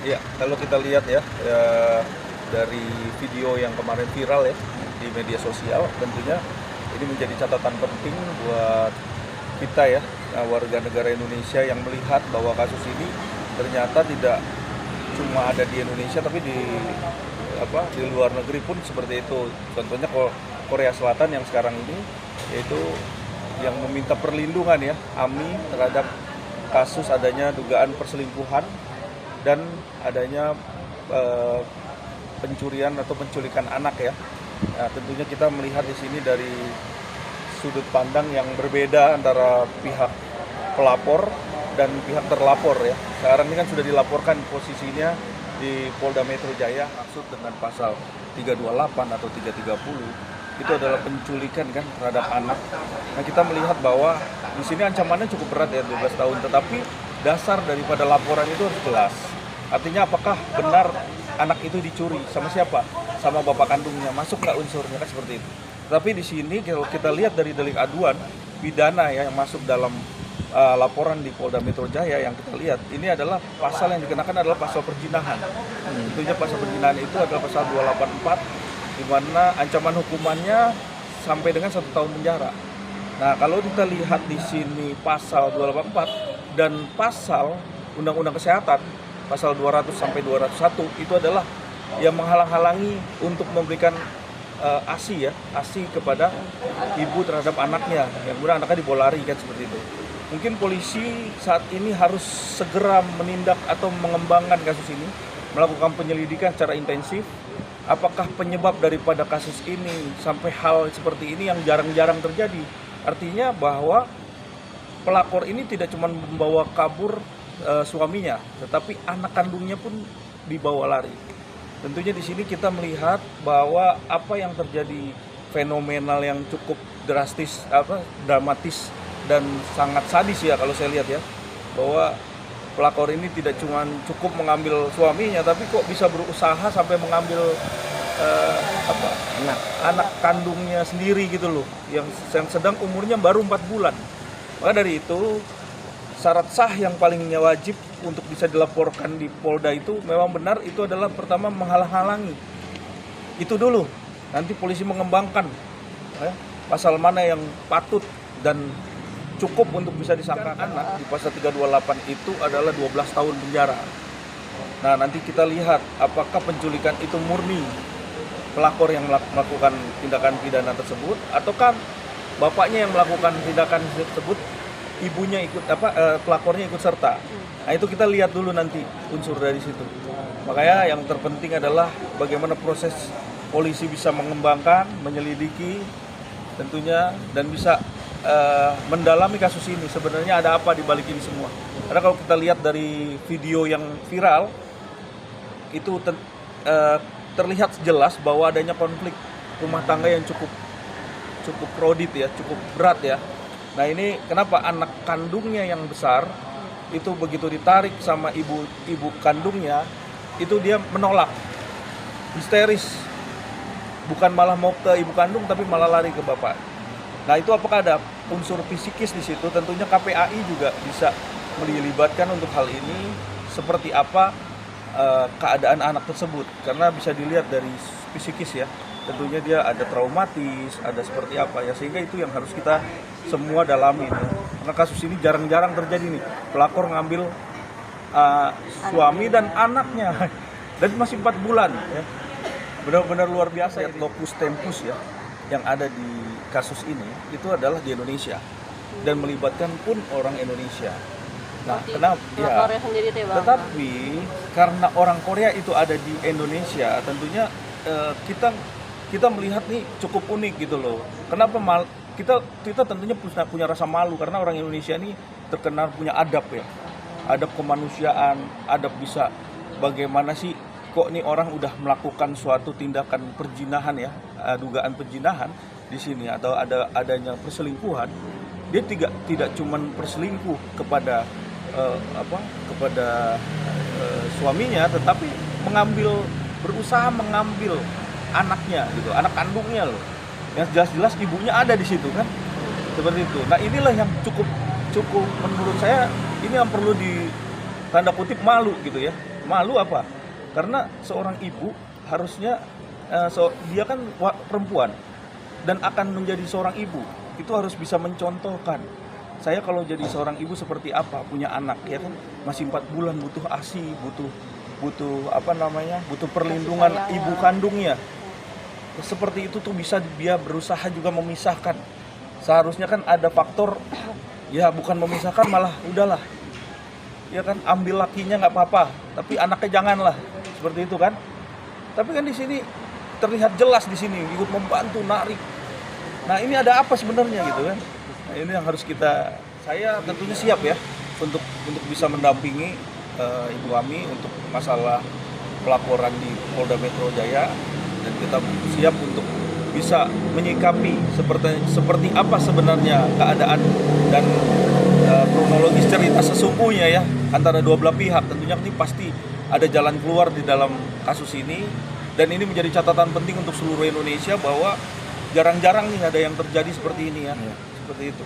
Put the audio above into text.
Ya, kalau kita lihat ya, dari video yang kemarin viral ya di media sosial, tentunya ini menjadi catatan penting buat kita ya, warga negara Indonesia yang melihat bahwa kasus ini ternyata tidak cuma ada di Indonesia, tapi di luar negeri pun seperti itu. Contohnya Korea Selatan yang sekarang ini, yaitu yang meminta perlindungan ya, AMI, terhadap kasus adanya dugaan perselingkuhan dan adanya pencurian atau penculikan anak ya. Nah, tentunya kita melihat di sini dari sudut pandang yang berbeda antara pihak pelapor dan pihak terlapor ya. Sekarang ini kan sudah dilaporkan posisinya di Polda Metro Jaya, maksud dengan pasal 328 atau 330 itu adalah penculikan kan terhadap anak. Nah, kita melihat bahwa di sini ancamannya cukup berat ya, 12 tahun, tetapi dasar daripada laporan itu harus jelas. Artinya apakah benar anak itu dicuri, sama siapa? Sama bapak kandungnya, masuk nggak unsurnya, kan seperti itu. Tapi di sini kalau kita lihat dari delik aduan pidana ya yang masuk dalam laporan di Polda Metro Jaya, yang kita lihat ini adalah pasal yang dikenakan adalah pasal perzinahan. Tentunya pasal perzinahan itu adalah pasal 284, di mana ancaman hukumannya sampai dengan 1 tahun penjara. Nah, kalau kita lihat di sini pasal 284 dan pasal Undang-Undang Kesehatan pasal 200 sampai 201 itu adalah yang menghalang-halangi untuk memberikan ASI kepada ibu terhadap anaknya, yang kemudian anaknya dibawa lari kan seperti itu. Mungkin polisi saat ini harus segera menindak atau mengembangkan kasus ini, melakukan penyelidikan secara intensif. Apakah penyebab daripada kasus ini sampai hal seperti ini yang jarang-jarang terjadi? Artinya bahwa pelapor ini tidak cuma membawa kabur suaminya, tetapi anak kandungnya pun dibawa lari. Tentunya di sini kita melihat bahwa apa yang terjadi fenomenal yang cukup dramatis dan sangat sadis ya kalau saya lihat ya, bahwa pelakor ini tidak cuma cukup mengambil suaminya, tapi kok bisa berusaha sampai mengambil anak kandungnya sendiri gitu loh, yang sedang umurnya baru 4 bulan. Maka dari itu syarat sah yang palingnya wajib untuk bisa dilaporkan di Polda itu memang benar, itu adalah pertama menghalang-halangi. Itu dulu. Nanti polisi mengembangkan pasal mana yang patut dan cukup untuk bisa disangkakan. Anak di pasal 328 itu adalah 12 tahun penjara. Nah, nanti kita lihat apakah penculikan itu murni pelakor yang melakukan tindakan pidana tersebut, ataukah bapaknya yang melakukan tindakan tersebut, ibunya ikut pelakornya ikut serta. Nah, itu kita lihat dulu nanti unsur dari situ. Makanya yang terpenting adalah bagaimana proses polisi bisa mengembangkan, menyelidiki tentunya, dan bisa mendalami kasus ini. Sebenarnya ada apa di balik ini semua? Karena kalau kita lihat dari video yang viral itu terlihat jelas bahwa adanya konflik rumah tangga yang cukup krodit ya, cukup berat ya. Nah, ini kenapa anak kandungnya yang besar itu begitu ditarik sama ibu kandungnya, itu dia menolak, histeris, bukan malah mau ke ibu kandung tapi malah lari ke bapak. Nah, itu apakah ada unsur fisikis di situ? Tentunya KPAI juga bisa melibatkan untuk hal ini, seperti apa keadaan anak tersebut, karena bisa dilihat dari fisikis ya. Tentunya dia ada traumatis, ada seperti apa ya, sehingga itu yang harus kita semua dalami ya. Karena kasus ini jarang-jarang terjadi nih, pelakor ngambil suami dan anaknya dan masih 4 bulan ya. Benar-benar luar biasa ya. Locus tempus ya yang ada di kasus ini itu adalah di Indonesia dan melibatkan pun orang Indonesia. Nah, kenapa ya? Tetapi karena orang Korea itu ada di Indonesia, tentunya kita melihat nih cukup unik gitu loh. Kenapa kita tentunya punya rasa malu, karena orang Indonesia ini terkenal punya adab ya, adab kemanusiaan, adab bisa bagaimana sih kok nih orang udah melakukan suatu tindakan perzinahan ya, dugaan perzinahan di sini, atau adanya perselingkuhan, dia tidak cuman perselingkuh kepada suaminya, tetapi berusaha mengambil anaknya gitu, anak kandungnya loh, yang jelas-jelas ibunya ada di situ kan, seperti itu. Nah, inilah yang cukup menurut saya ini yang perlu di tanda kutip malu gitu ya. Malu apa? Karena seorang ibu harusnya dia kan perempuan dan akan menjadi seorang ibu, itu harus bisa mencontohkan. Saya kalau jadi seorang ibu seperti apa, punya anak ya kan, masih 4 bulan, butuh ASI, butuh perlindungan ibu kandungnya. Seperti itu tuh bisa dia berusaha juga memisahkan. Seharusnya kan ada faktor, ya bukan memisahkan, malah udahlah, ya kan, ambil lakinya nggak apa-apa, tapi anaknya janganlah, seperti itu kan. Tapi kan di sini terlihat jelas, di sini ikut membantu narik. Nah ini ada apa sebenarnya gitu kan? Nah, ini yang harus saya tentunya siap ya untuk bisa mendampingi Ibu Ami untuk masalah pelaporan di Polda Metro Jaya, dan kita siap untuk bisa menyikapi seperti apa sebenarnya keadaan dan kronologis cerita sesungguhnya ya antara dua belah pihak. Tentunya ini pasti ada jalan keluar di dalam kasus ini, dan ini menjadi catatan penting untuk seluruh Indonesia bahwa jarang-jarang nih ada yang terjadi seperti ini ya. Seperti itu.